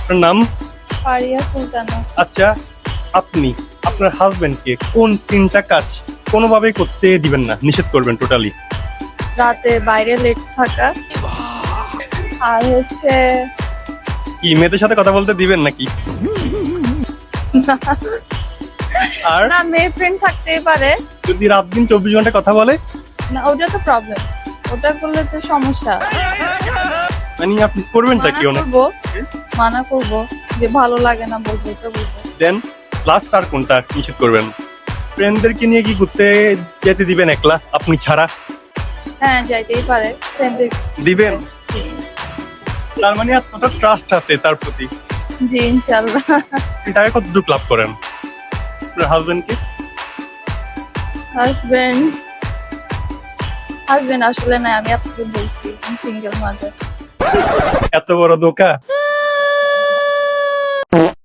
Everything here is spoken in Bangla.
আপনার নাম? পারিয়া সুলতানা। আচ্ছা, আপনি আপনার হাজবেন্ডকে কোন 3টা কাজ কোনোভাবেই করতে দিবেন না, নিষেধ করবেন টোটালি? রাতে বাইরে লেট থাকা, আর হচ্ছে কি মেয়েদের সাথে কথা বলতে দিবেন নাকি? আর না, মেয়ে ফ্রেন্ড থাকতেই পারে যদি রাত দিন 24 ঘন্টা কথা বলে? না, ওটা তো প্রবলেম, ওটা করলে তো সমস্যা। মানে আপনি করবেনটা কি? মানা করবো যে ভালো লাগে না, বলবো, এটা বলবো। দেন লাস্ট আর কোনটা নিষেধ করবেন? ফ্রেন্ডদেরকে নিয়ে কি ঘুরতে যেতে দিবেন একলা আপনি ছাড়া? হ্যাঁ, যাইতেই পারে, ফ্রেন্ডদের। দিবেন? তার মানে এতটা ট্রাস্ট আছে তার প্রতি? জি, ইনশাল্লাহ। আপনি তাকে কতটুকু লাভ করেন আপনার হাজবেন্ডকে? হাজবেন্ড আসলে না, আমি আপনাকে বলছি, সিঙ্গেল মাদার। এত বড় ধোঁকা!